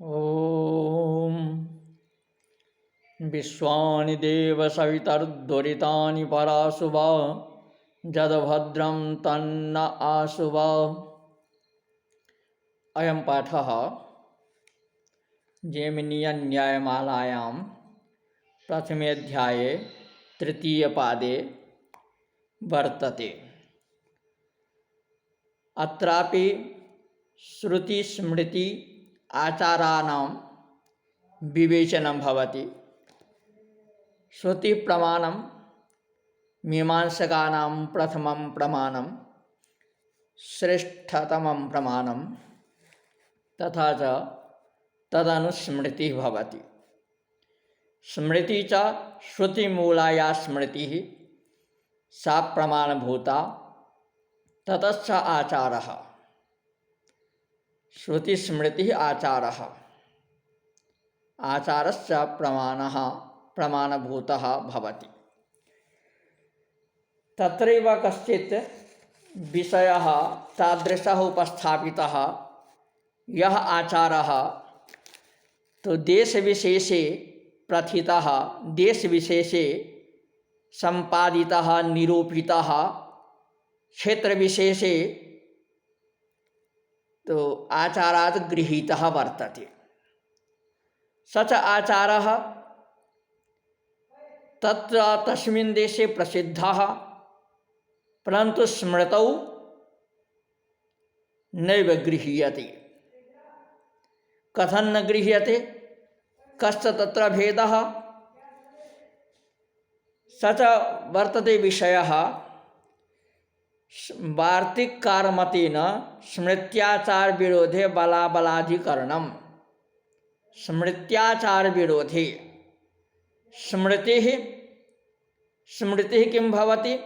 ॐ विश्वानि देव सवितर्दुरितानि पराशुभ जदभद्रं तन्न आशुभ। अयं पाठः जैमिनीयन्यायमालायां प्रथमे अध्याये तृतीयपादे वर्तते। अत्रापि श्रुतिस्मृति आचाराणां विवेचनं भवति। श्रुतिप्रमाणं मीमांसकानां प्रथमं प्रमाणं, श्रेष्ठतमं प्रमाणं, तथा च तदनुस्मृतिः भवति। स्मृति च श्रुतिमूला या स्मृतिः सा प्रमाणभूता, ततश्च आचारः। श्रुतिस्मृतिः आचारः, आचारश्च प्रमाणः प्रमाणभूतः भवति। तत्रैव कश्चित् विषयः तादृशः उपस्थापितः यः आचारः तो देशविशेषे प्रथितः, देशविशेषे सम्पादितः, निरूपितः, क्षेत्रविशेषे तो आचारात् गृहीतः वर्तते। स च आचारः तत्र तस्मिन् देशे प्रसिद्धः, परन्तु स्मृतौ नैव गृह्यते। कथं न गृह्यते? कश्च तत्र भेदः? स च वर्तते विषयः वार्तिककारमतेन स्मृत्याचार विरोधे बलाबलाधिकरणम्। स्मृत्याचार विरोधे स्मृतिः किं भवति?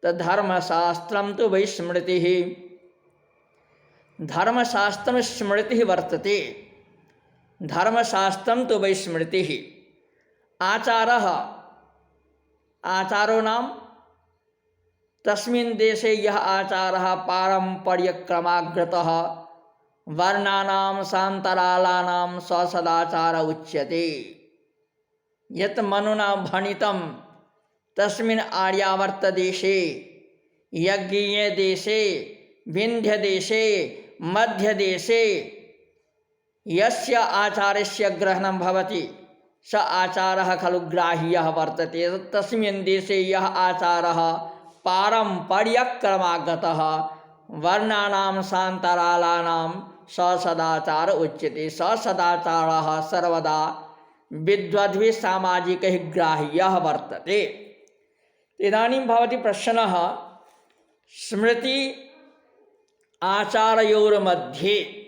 तद्धर्मशास्त्रं तु वै स्मृतिः। धर्मशास्त्रं स्मृतिः वर्तते, धर्मशास्त्रं तु वै स्मृतिः। आचारः, आचारो नाम तस्मिन् देशे यः आचारः पारम्पर्यक्रमाग्रतः वर्णानां सान्तरालानां स सदाचार उच्यते। यत् मनुना भणितं तस्मिन् आर्यावर्तदेशे, यज्ञीयदेशे, विन्ध्यदेशे, मध्यदेशे यस्य आचारस्य ग्रहणं भवति स आचारः खलु ग्राह्यः वर्तते। तस्मिन् देशे यः आचारः पारम्पर्यक्रमागतः वर्णानां सान्तरालानां स सदाचार उच्यते। स सदाचारः सर्वदा विद्वद्भिः सामाजिकैः ग्राह्यः वर्तते। इदानीं भवति प्रश्नः, स्मृति आचारयोर्मध्ये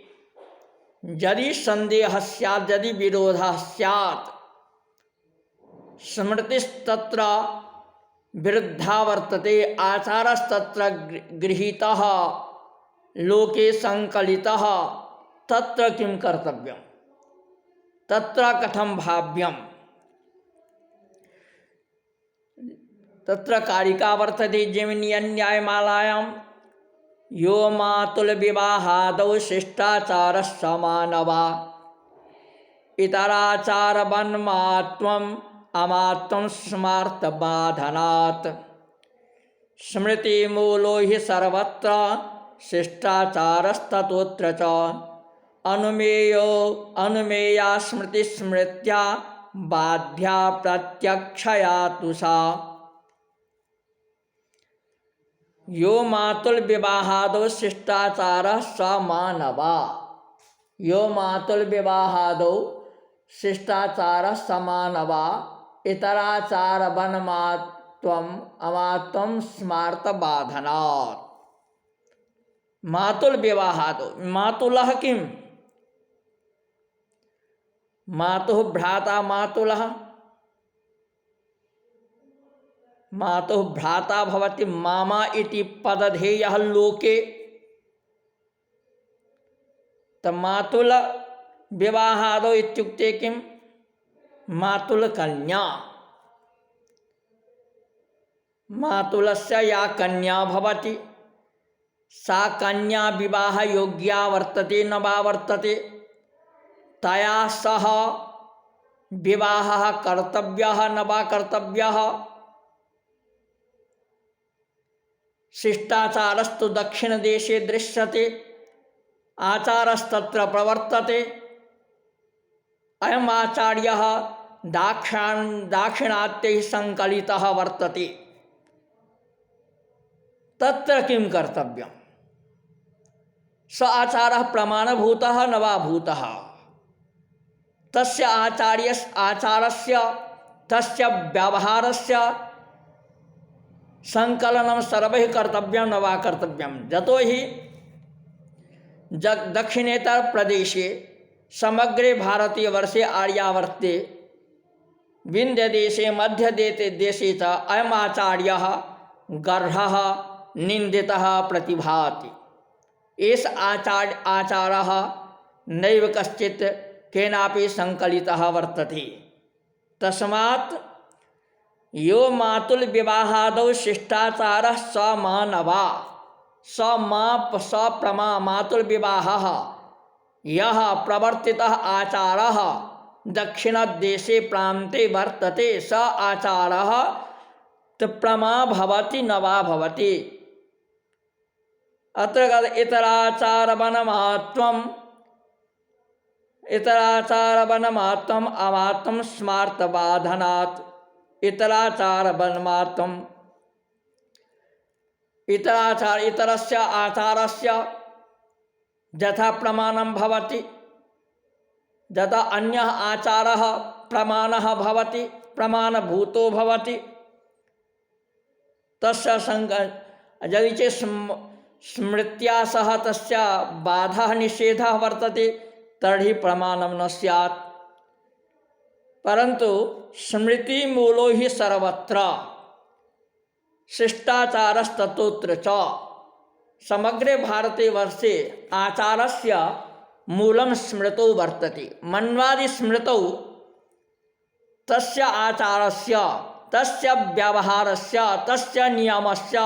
यदि सन्देहः स्यात्, यदि विरोधः स्यात्, स्मृतिस्तत्र विरुद्धा वर्तते, आचारस्तत्र गृहीतः, लोके संकलितः, तत्र किं कर्तव्यं? तत्र कथं भाव्यं? तत्र कारिका वर्तते जैमिनीयन्यायमालायां, यो मातुलविवाहादौ शिष्टाचारः समानवा इतराचारवन्मात्वम् अमात्वं स्मार्तबाधनात्। स्मृतिमूलो हि सर्वत्र शिष्टाचारस्ततोऽत्र च अनुमेया स्मृतिस्मृत्या बाध्या प्रत्यक्षया तु सा। यो मातुलविवाहादौ शिष्टाचारः समानवा, यो मातुलविवाहादौ शिष्टाचारः समानवा इतराचारवन्मात्वम् अमात्वं स्मार्तबाधनात्। मातुलविवाहादौ, मातुलः किं? मातुः भ्राता मातुलः, मातुः भ्राता भवति मामा इति पदधेयः लोके। मातुल विवाहादौ इत्युक्ते किं? मातुलकन्या। मातुलस्य या कन्या भवति सा कन्या विवाह योग्या वर्तते न वा वर्तते? तया सह विवाहः कर्तव्यः न वा कर्तव्यः। शिष्टाचारस्तु दक्षिणदेशे दृश्यते, आचारस्तत्र प्रवर्तते। अयम् आचार्यः दाक्षिणात्यैः संकलितः वर्तते। तत्र किं कर्तव्यम्? स आचारः प्रमाणभूतः न वा भूतः। तस्य आचारस्य तस्य व्यवहारस्य संकलनं सर्वैः कर्तव्यं न वा कर्तव्यं। यतो हि दक्षिणेतर प्रदेशे समग्रे भारतीयवर्षे आर्यावर्ते विन्ध्यदेशे मध्यदेशे च अयम् आचार्यः गर्हः निन्दितः प्रतिभाति। एष आचारः नैव कश्चित् केनापि संकलितः वर्तते। तस्मात् यो मातुल विवाहादौ शिष्टाचारः स मानवा स प्रमा मातुल विवाहः यः प्रवर्तितः आचारः दक्षिणदेशे प्रान्ते वर्तते स आचारः प्रमा भवति न वा भवति। अत्र इतराचारवनमात्मम् अमात्मं स्मार्तबाधनात्। इतरस्य आचारस्य यथा प्रमाणं भवति, यथा अन्यः आचारः प्रमाणः भवति, प्रमाणभूतो भवति, तस्य यदि चेत् स्मृत्या सह तस्य बाधः निषेधः वर्तते तर्हि प्रमाणं न स्यात्। परन्तु स्मृतिमूलो हि सर्वत्र शिष्टाचारस्ततोत्र च। समग्रे भारते वर्षे आचारस्य मूलं स्मृतौ वर्तते। मन्वादि स्मृतौ तस्य आचारस्य, तस्य व्यवहारस्य, तस्य नियमस्य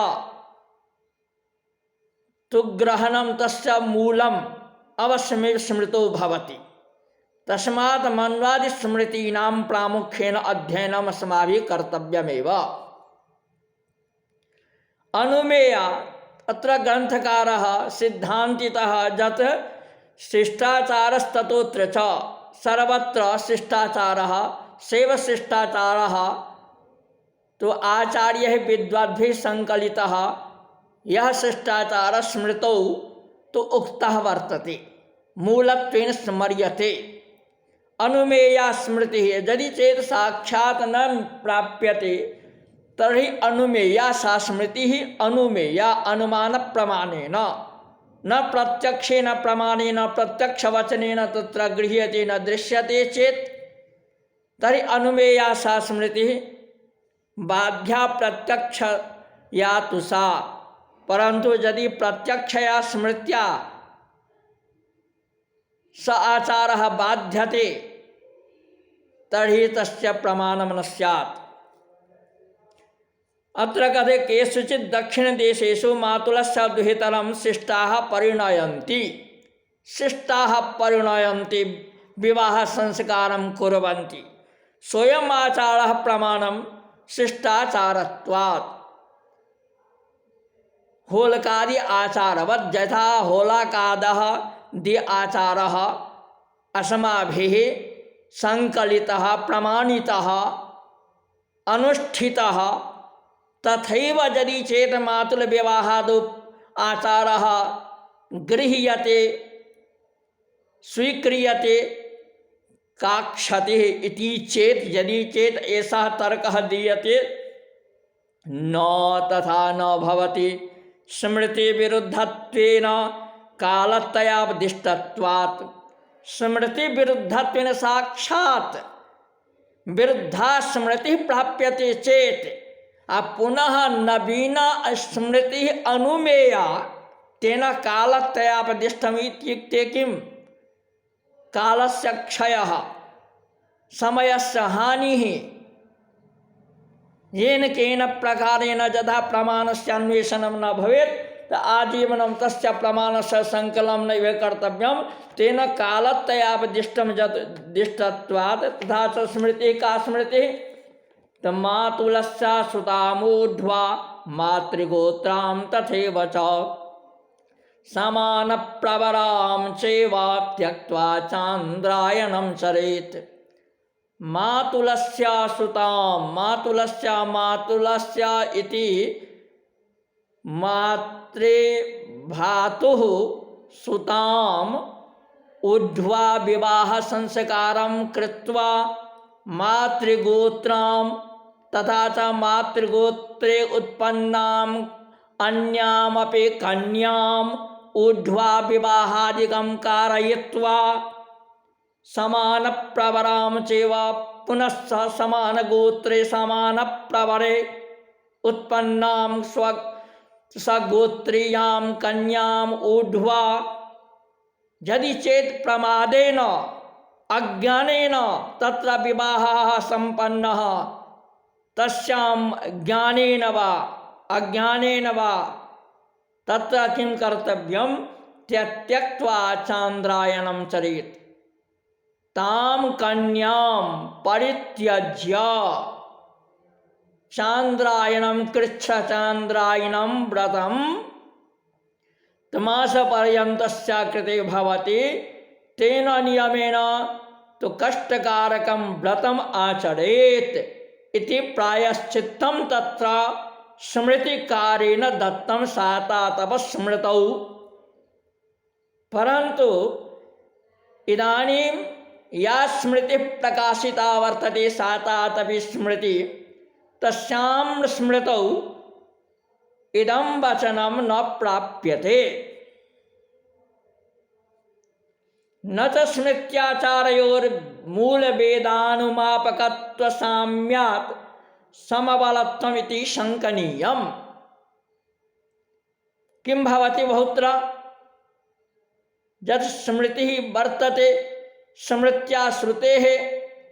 तु ग्रहणं तस्य मूलम् अवश्यमेव स्मृतौ भवति। तस्मात् मन्वादि स्मृतीनां प्रामुख्येन अध्ययनम् अस्माभिः कर्तव्यमेव। अनुमेय अत्र ग्रन्थकारः सिद्धान्तितः यत् शिष्टाचारस्ततोत्र च सर्वत्र शिष्टाचारः सेव शिष्टाचारः तो आचार्यैः विद्वद्भिः संकलितः यः शिष्टाचारः स्मृतौ तो उक्तः वर्तते, मूलत्वेन स्मर्यते। अनुमेया स्मृतिः यदि चेत् साक्षात् न प्राप्यते तर्हि अनुमेया सा स्मृतिः अनुमेया अनुमान प्रमाणेन न प्रत्यक्षेन प्रमाणेन प्रत्यक्षवचनेन तत्र गृह्यते न दृश्यते चेत् तर्हि अनुमेया सा स्मृतिः बाध्या प्रत्यक्षया तु सा। परन्तु यदि प्रत्यक्षया स्मृत्या स आचारः बाध्यते तर्हि तस्य प्रमाणं न स्यात्। अत्र कथे केषुचित् दक्षिणदेशेषु मातुलस्य दुहितरं शिष्टाः परिणयन्ति विवाह संस्कारं कुर्वन्ति। सोऽयम् आचारः प्रमाणं शिष्टाचारत्वात्। होलकादि आचारवत् यथा होलाकादः दि आचारः अस्माभिः संकलितः प्रमाणितः अनुष्ठितः तथैव यदि चेत् मातुल विवाहादौ आचारः गृह्यते स्वीक्रियते का क्षतिः इति चेत् यदि चेत् एषः तर्कः दीयते न तथा न भवति। स्मृति विरुद्धत्वेन कालत्रयावदिष्टत्वात्। स्मृति विरुद्धत्वेन साक्षात् विरुद्धा स्मृति प्राप्यते चेत् पुनः नवीना स्मृति अनुमेया तेन कालत्रयावदिष्टम् इत्युक्ते किम्? कालस्य क्षयः, समयस्य हानिः। येन केन प्रकारेण यदा प्रमाणस्य अन्वेषणं न भवेत् आजीवनं तस्य प्रमाणस्य संकलनं नैव कर्तव्यं तेन कालत्रयावदिष्टं दिष्टत्वात् तथा च स्मृतिः का स्मृतिः मातुलस्य सुतामूढ्वा मातृगोत्रां तथैव च समानप्रवरां चैव त्यक्त्वा चान्द्रायणं चरेत् मातुलस्य सुतां मातुलस्य इति मात्रे भातुः सुताम् ऊढ्वा विवाह संस्कारं कृत्वा मातृगोत्रां तथा च मातृगोत्रे उत्पन्नाम् अन्यामपि कन्याम् ऊढ्वा विवाहादिकं कारयित्वा समानप्रवरां चैव पुनश्च समानगोत्रे समानप्रवरे उत्पन्नां स्वगोत्रीयां कन्याम् ऊढ्वा यदि चेत् प्रमादेन अज्ञानेन तत्र विवाहः सम्पन्नः तस्यां ज्ञानेन वा अज्ञानेन वा तत्र किं कर्तव्यं त्यक्त्वा चान्द्रायणं चरेत् तां कन्यां परित्यज्य चान्द्रायणं कृच्छचान्द्रायणं व्रतं मासपर्यन्तस्य कृते भवति तेन नियमेन तु कष्टकारकं व्रतम् आचरेत् इति प्रायश्चित्तं तत्र स्मृतिकारेण दत्तं सातातपस्मृतौ। परन्तु इदानीं या स्मृतिः प्रकाशिता वर्तते सातातपी स्मृति तस्यां स्मृतौ इदं वचनं न प्राप्यते। न च स्मृत्याचारयोर्मूलवेदानुमापकत्वसाम्यात् समबलत्वमिति शङ्कनीयम्। किं भवति बहुत्र यत् स्मृतिः वर्तते स्मृत्या श्रुतेः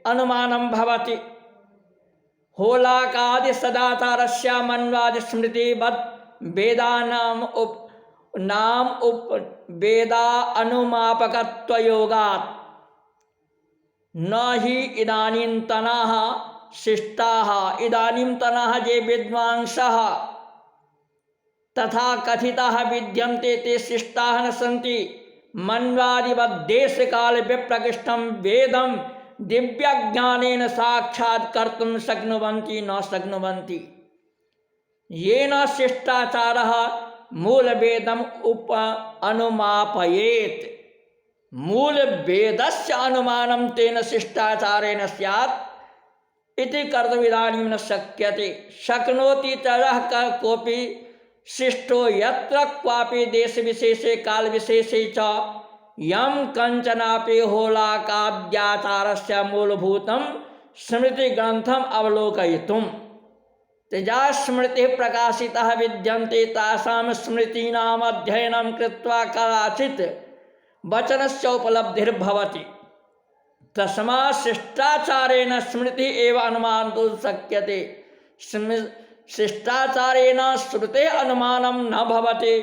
अनुमानं भवति होलाकादि सदाचारस्य मन्वादिस्मृतिवद् वेदा अनुमापकत्वयोगात् न हि इदानीन्तनाः शिष्टाः इदानीन्तनाः ये विद्वांसः तथा कथिताः विद्यन्ते ते शिष्टाः न सन्ति मन्वादिवद्देशकाल विप्रकृष्टं वेदं दिव्यज्ञानेन साक्षात् कर्तुं शक्नुवन्ति न शक्नुवन्ति। येन शिष्टाचारः मूलवेदम् अनुमापयेत् मूलवेदस्य अनुमानं तेन शिष्टाचारेण स्यात् इति कर्तुमिदानीं न शक्यते। शक्नोति तरः कोऽपि शिष्टो यत्र क्वापि देशविशेषे कालविशेषे च यं कञ्चनापि होलाकाद्याचारस्य मूलभूतं स्मृतिग्रन्थम् अवलोकयितुं तेजा स्मृतिः प्रकाशितः विद्यन्ते तासां स्मृतीनाम् अध्ययनं कृत्वा कदाचित् वचनस्य उपलब्धिर्भवति। तस्मात् शिष्टाचारेण स्मृतिः एव अनुमातुं शक्यते। शिष्टाचारेण श्रुतेः अनुमानं न भवति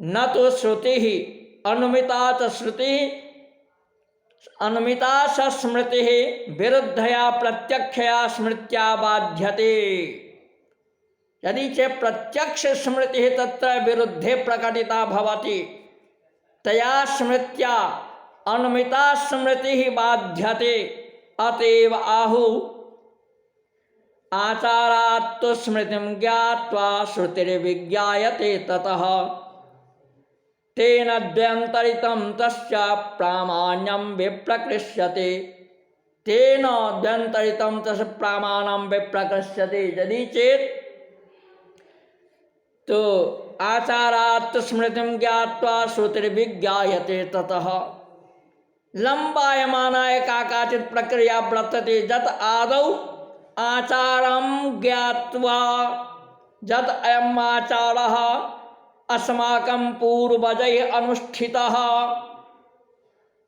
न तु श्रुतिः अनुमिता च श्रुतिः अनुमिता च स्मृतिः विरुद्धया प्रत्यक्षया स्मृत्या बाध्यते। यदि चेत् प्रत्यक्ष स्मृतिः तत्र विरुद्धे प्रकटिता भवति तया स्मृत्या अनुमिता स्मृतिः बाध्यते। अतएव आहु आचारात् तु स्मृतिं ज्ञात्वा श्रुतिर्विज्ञायते ततः तेन द्व्यन्तरितं तस्य प्रामाण्यं विप्रकृष्यते तेन द्व्यन्तरितं तस्य प्रामाण्यं विप्रकृष्यते। यदि चेत् तो आचारात् स्मृतिं ज्ञात्वा श्रुतिर्विज्ञायते ततः लम्बायमानाय काचित् प्रक्रिया वर्तते यत् आदौ आचारं ज्ञात्वा यत् अयम् आचारः अस्माकं पूर्वजैः अनुष्ठितः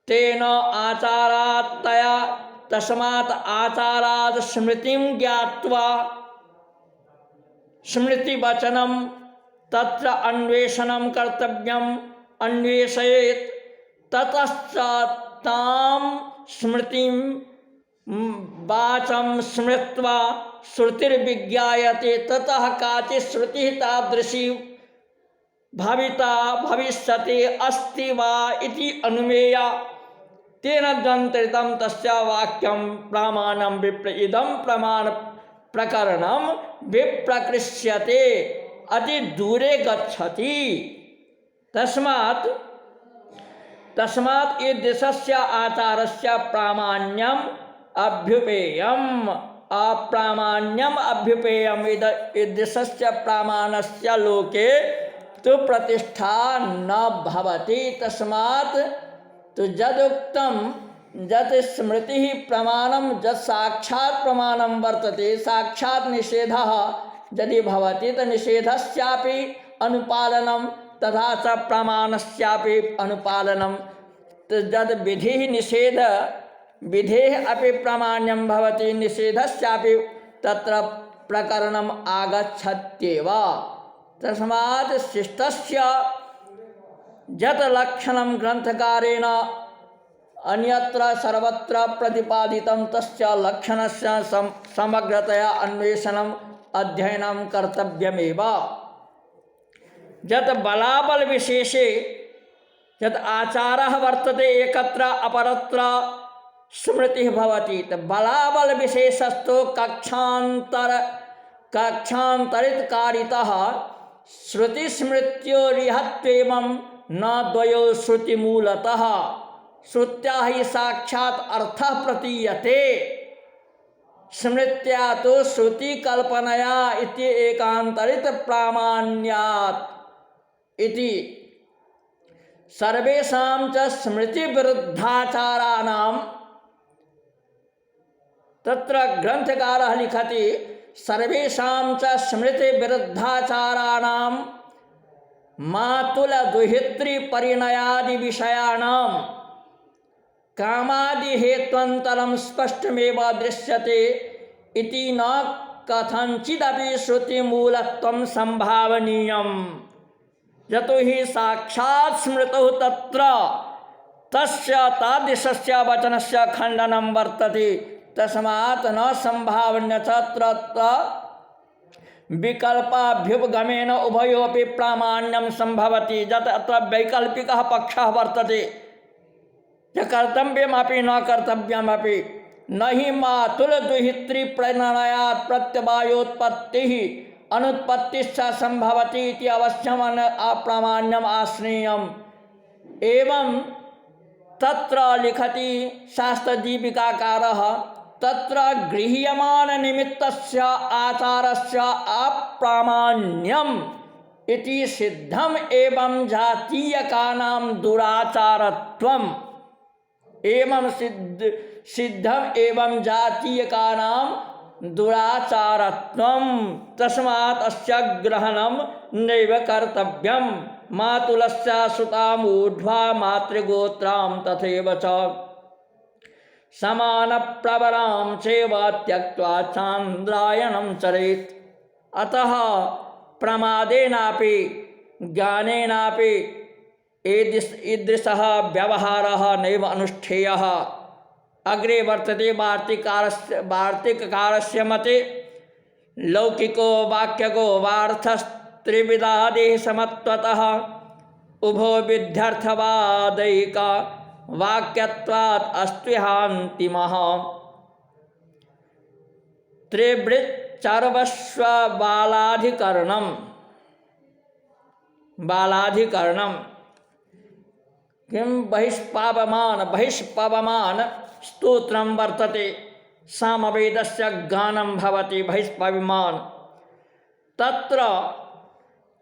तेन आचारात् तया तस्मात् आचारात् स्मृतिं ज्ञात्वा स्मृतिवचनं तत्र अन्वेषणं कर्तव्यम् अन्वेषयेत् ततश्च तां स्मृतिं वाचं स्मृत्वा श्रुतिर्विज्ञायते ततः काचित् श्रुतिः तादृशी भाविता भविष्यति अस्ति वा इति अनुमेया तेन द्वन्द्वरितं तस्य वाक्यं प्रामाणं विप्र इदं प्रमाण प्रकरणं विप्रकृष्यते अति दूरे गच्छति। तस्मात् ईदृशस्य आचारस्य प्रामाण्यम् अभ्युपेयम् अप्रामाण्यम् अभ्युपेयम् ईदृशस्य प्रामाणस्य लोके तो प्रतिष्ठा न भवति। तस्मात् तो यदुक्तं यत् स्मृति प्रमाणं यत् साक्षात् प्रमाणं वर्तते साक्षात् निषेधः यदि भवति तो निषेधस्यापि अनुपालनं तथा च प्रमाणस्यापि अनुपालनं। तो यद् विधिः निषेध विधेः अपि प्रामाण्यं भवति निषेधस्यापि तत्र प्रकरणम् आगच्छत्येव। तस्मात् शिष्टस्य यत् लक्षणं ग्रंथकारेण अन्यत्र सर्वत्र प्रतिपादितं तस्य लक्षणस्य समग्रतया अन्वेषणम् अध्ययनं कर्तव्यमेव। यत् बलाबल विशेषे यत् आचारः वर्तते एकत्र अपरत्र स्मृतिः भवति तो बलाबल विशेषस्तु कक्षान्तरितकारितः श्रुति स्मृत्योरिहत्वेवं न द्वयो श्रुति मूलतः श्रुत्या ही साक्षात् अर्थः प्रतीयते स्मृत्या तो श्रुति कल्पनया इति एकांतरित प्रामाण्यात् इति सर्वेषां च स्मृति विरुद्धाचाराणां तत्र ग्रंथकारः लिखति सर्वेषां च स्मृति विरुद्धाचाराणां मातुल दुहित्री परिणयादि विषयाणां कामादि हेत्वन्तरं स्पष्टमेव दृश्यते इति न कथंचिदपि श्रुति मूलत्वं संभावनीयम्। यतो हि साक्षात् स्मृतौ तत्र तस्य तादृशस्य वचनस्य खण्डनं वर्तते तस्मात् न संभावन्य तत्र विकल्पाभ्युपगमेन उभयोपि प्रामाण्यं संभवति। यत् अत्र वैकल्पिकः पक्षः वर्तते कर्तव्यमपि न कर्तव्यमपि न हि मातुलदुहित्री प्रणयात् प्रत्यवायोत्पत्तिः अनुत्पत्तिश्च संभवति इति अवश्यम् अप्रामाण्यम् आश्रयम्। एवं तत्र लिखति शास्त्रदीपिकाकारः तत्र गृह्यमान निमित्तस्य आचारस्य अप्रामाण्यम् इति सिद्धम् एवं जातीयकानां दुराचारत्वम् एवं सिद्धम् एवं जातीयकानां दुराचारत्वम्। तस्मात् अस्य ग्रहणं नैव कर्तव्यम्। मातुलस्य सुतामूढ्वा मातृगोत्रां तथैव च समानप्रवरां चैव त्यक्त्वा चान्द्रायणं चरेत्। अतः प्रमादेनापि ज्ञानेनापि ईदृशः व्यवहारः नैव अनुष्ठेयः। अग्रे वर्तते वार्तिककारस्य मते लौकिको वाक्यको वार्थस्त्रिविधादेः समत्वतः उभो विध्यर्थवादैक वाक्यत्वात् अस्त्विहान्तिमः। त्रिवृत्चर्वस्व बालाधिकरणं किं बहिष्पवमान स्तोत्रं वर्तते सामवेदस्य गानं भवति बहिष्पविमान। तत्र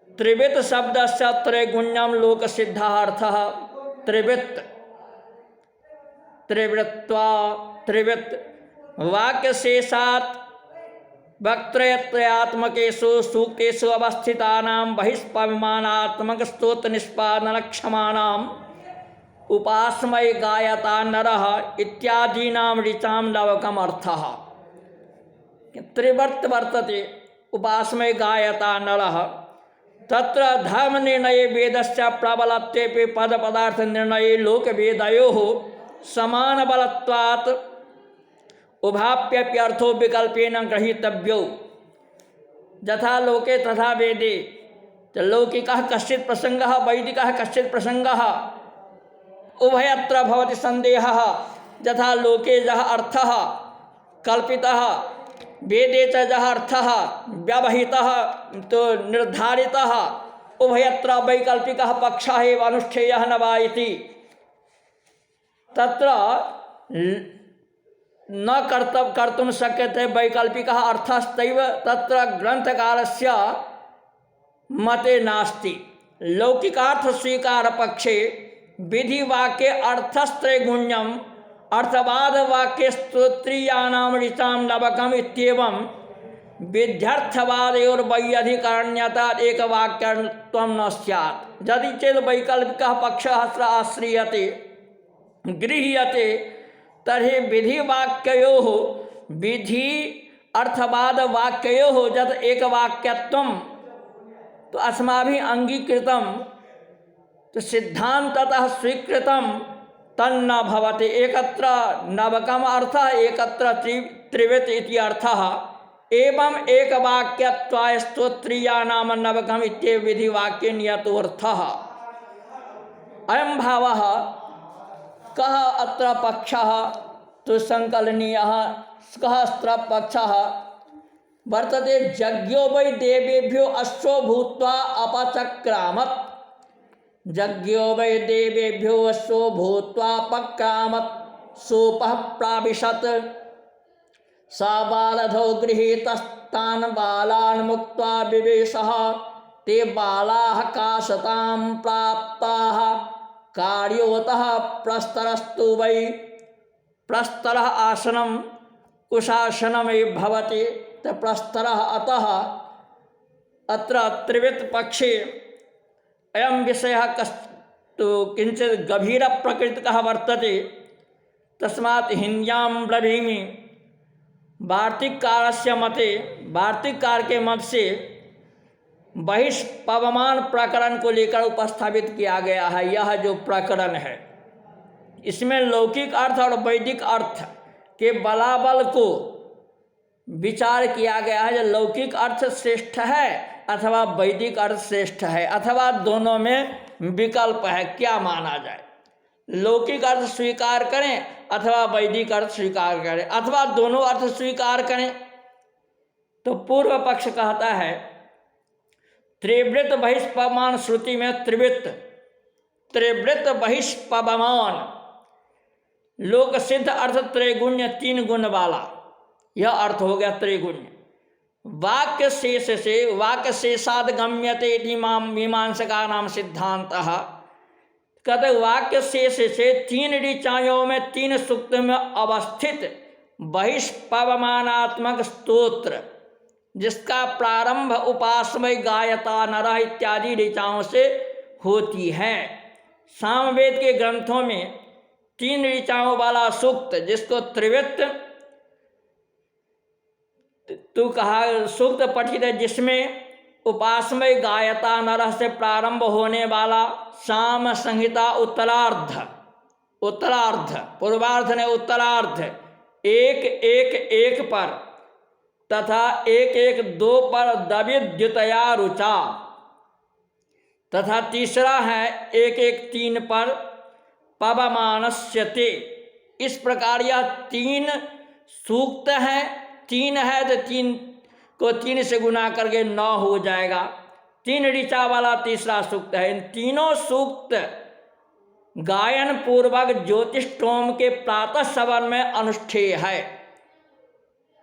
त्रिवृत् शब्दस्य त्रैगुण्यं लोकसिद्धार्थः त्रिवृत् वाक्यशेषात् वक्त्रयत्रयात्मकेषु सूक्तेषु अवस्थितानां बहिष्पविमानात्मक स्तोत्र निष्पादनक्षमाणाम् उपासमय गायता नरः इत्यादीनां ऋचां लवकम् अर्थः। त्रिवर्त वर्तते उपासमय गायता नरः तत्र धर्म निर्णय वेदस्य प्रबलत्वे पद पदार्थ निर्णय लोक वेदयोः समान बलत्वात् उभाप्यर्थो विकल्पेन ग्रहीतव्यो यथा लोके तथा वेदे। तो लौकिकः कश्चित् प्रसंगः वैदिकः कश्चित् प्रसंगः उभयत्र भवति संदेहः। यथा लोके यः अर्थः कल्पितः वेदे च यः अर्थः व्यवहितः तो निर्धारितः उभयत्र वैकल्पिकः पक्षः एव अनुष्ठेयः न वा इति। तत्र न कर्तुं शक्यते वैकल्पिकः अर्थस्तैव तत्र ग्रंथकारस्य मते नास्ति। लौकिकार्थ स्वीकार पक्षे विधिवाक्ये अर्थस्त्रैगुण्यम् अर्थवाद वाक्ये स्तोत्रीयानां ऋचां नवकम् इत्येवं विध्यर्थवादयोर्वैयधिकरण्यता एकवाक्यत्वं न स्यात्। यदि चेत् वैकल्पिकः पक्षः आश्रियते गृह्यते तर्हि विधिवाक्ययोः विधि अर्थवाद वाक्ययोः यत् एकवाक्यत्वं तो अस्माभिः अंगीकृतं तो सिद्धांततः स्वीकृतं तन्न भवति। एकत्र नवकम अर्थः एकत्र त्रिवृत् इति अर्थः एवं एकवाक्यत्वाय स्तोत्रीयानां नवकम् इत्येव विधिवाक्ये नियतोऽर्थः। अयं भावः कः अत्र पक्षः तो संकलनीयः कः अत्र पक्षः वर्तते। यज्ञो वै देवेभ्यो अश्वो भूत्वा अपचक्रामत्। यज्ञो वै देवेभ्यो अश्वो भूत्वापक्रामत् सोपः प्राविशत् सा बालधौ गृहीतस्तान् बालान् मुक्त्वा विवेशः ते बालाः काशतां प्राप्ताः कार्योतः प्रस्तरस्तु वै। प्रस्तरः आसनं कुशासनमेव भवति तो प्रस्तरः अतः अत्र त्रिवृत् पक्षे अयं विषयः तो किंचित् गभीर प्रकृतिकः वर्तते। तस्मात् हिन्द्यां ब्रवीमि। वार्तिककारस्य मते वार्तिककार के मत से बहिष्पवमान प्रकरण को लेकर उपस्थापित किया गया है। यह जो प्रकरण है इसमें लौकिक अर्थ और वैदिक अर्थ के बलाबल को विचार किया गया है। जो लौकिक अर्थ श्रेष्ठ है अथवा वैदिक अर्थ श्रेष्ठ है अथवा दोनों में विकल्प है, क्या माना जाए। लौकिक अर्थ स्वीकार करें अथवा वैदिक अर्थ स्वीकार करें अथवा दोनों अर्थ स्वीकार करें। तो पूर्व पक्ष कहता है त्रिवृत्त बहिष्पवमान श्रुति में त्रिवृत्त बहिष्पवमान लोक सिद्ध अर्थ त्रैगुण्य 3 गुण वाला, यह अर्थ हो गया त्रैगुण्य। वाक्य शेष से वाक्य शेषाद गम्यते इति मीमांसका नाम सिद्धांतः। कहते वाक्य शेष से 3 ऋचाओं में 3 सूक्त में अवस्थित बहिष्पवमानात्मक स्तोत्र जिसका प्रारंभ उपासमय गायता नरः इत्यादि ऋचाओं से होती है। सामवेद के ग्रंथों में 3 ऋचाओं वाला सूक्त जिसको त्रिवृत्त तो कहा सूक्त पठित है, जिसमें उपासमय गायता नरः से प्रारंभ होने वाला साम संहिता उत्तरार्ध पूर्वार्ध ने उत्तरार्ध 1-1-1 पर तथा 1-1-2 पर दविद्युतया रुचा तथा तीसरा है 1-1-3 पर पवमानस्यते। इस प्रकार यह 3 सूक्त हैं। 3 है तो 3 को 3 से गुना करके 9 हो जाएगा। 3 ऋचा वाला तीसरा सूक्त है। इन तीनों सूक्त गायन पूर्वक ज्योतिष्टोम के प्रातः सवन में अनुष्ठेय है।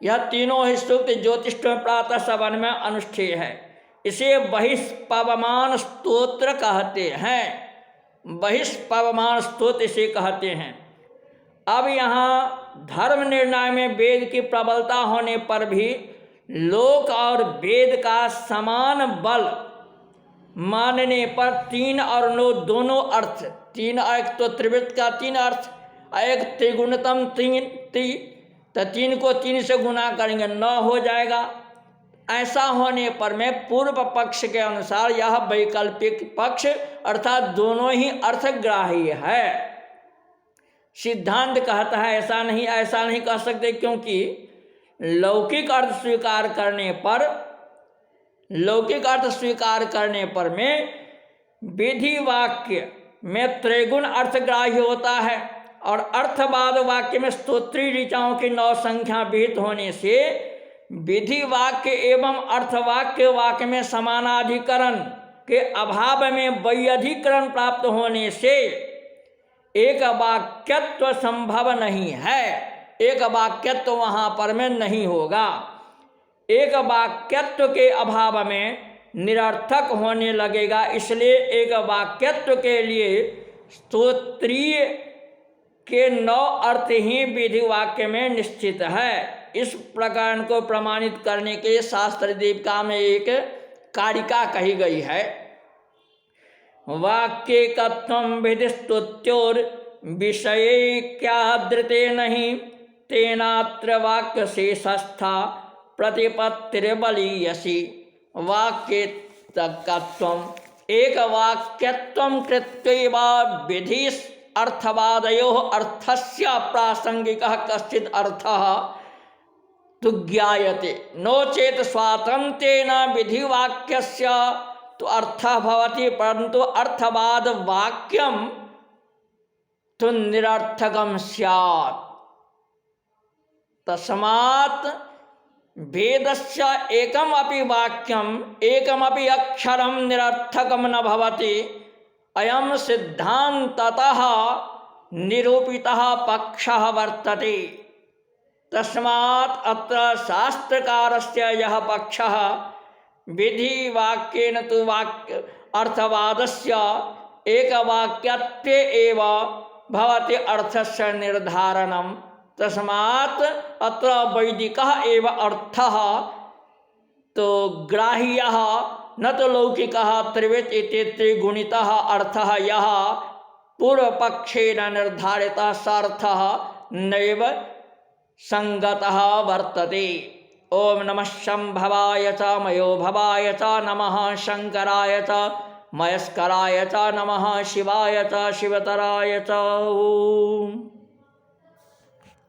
यह तीनों ही सूक्त ज्योतिष्टोम प्रातः सवन में अनुष्ठेय है। इसे बहिष्पवमान स्तोत्र कहते हैं। बहिष्पवमान स्तोत्र इसे कहते हैं। अब यहाँ धर्म निर्णय में वेद की प्रबलता होने पर भी लोक और वेद का समान बल मानने पर 3 और 9 दोनों अर्थ 3 एक तो त्रिवृत्त का 3 अर्थ एक त्रिगुणतम 3 तो 3 को 3 से गुना करेंगे 9 हो जाएगा। ऐसा होने पर में पूर्व पक्ष के अनुसार यह वैकल्पिक पक्ष अर्थात दोनों ही अर्थग्राही है। सिद्धांत कहता है ऐसा नहीं कह सकते, क्योंकि लौकिक अर्थ स्वीकार करने पर में विधि वाक्य में त्रिगुण अर्थग्राही होता है, और अर्थवाद वाक्य में स्तोत्रीय ऋचाओं की 9 संख्या विहित होने से विधि वाक्य एवं वाक्य में समानाधिकरण के अभाव में वैयधिकरण प्राप्त होने से एक वाक्यत्व संभव नहीं है। एक वाक्यत्व वहाँ पर में नहीं होगा। एक वाक्यत्व के अभाव में निरर्थक होने लगेगा। इसलिए एक वाक्यत्व के लिए स्तोत्रीय के 9 अर्थ ही विधि वाक्य में निश्चित है। इस प्रकरण को प्रमाणित करने के शास्त्र दीपिका में एक कारिका कही गई है। वाक्ये कत्वं विधि स्तुत्योर विषये क्यादृते नहीं तेनात्र वाक्य शेषस्था प्रतिपत्तिर्बलीयसी। वाक्ये कत्वं एक वाक्यत्वं कृत्वा विधि अर्थवादयोः अर्थस्य प्रासंगिकः कश्चित् अर्थः तु ज्ञायते, नो चेत स्वातंत्र्येन विधिवाक्यस्य तो अर्थः भवति, परंतु अर्थवाद वाक्यम तो निरर्थकम स्यात्। तस्मात् वेदस्य एकम अपि वाक्यम एकम अपि अक्षरम निरर्थकम न भवति। अयम सिद्धांततः निरूपितः पक्षः वर्तते। तस्मात् अत्र शास्त्रकारस्य यः पक्षः विधि वाक्येन तु वाक्य अर्थवादस्य एकवाक्यत्वे एव भवति अर्थस्य निर्धारणम्। तस्मात् अत्र वैदिकः एव अर्थः तो ग्राह्यः न तो लौकिकः त्रिविध इति त्रिगुणितः अर्थः यः पूर्वपक्षेन निर्धारितः सार्थः नैव संगतः वर्तते। ओम नमः शंभवाय च मयोभवाय च नमः शंकराय च मयस्कराय च नमः शिवाय च शिवतराय च। ओम।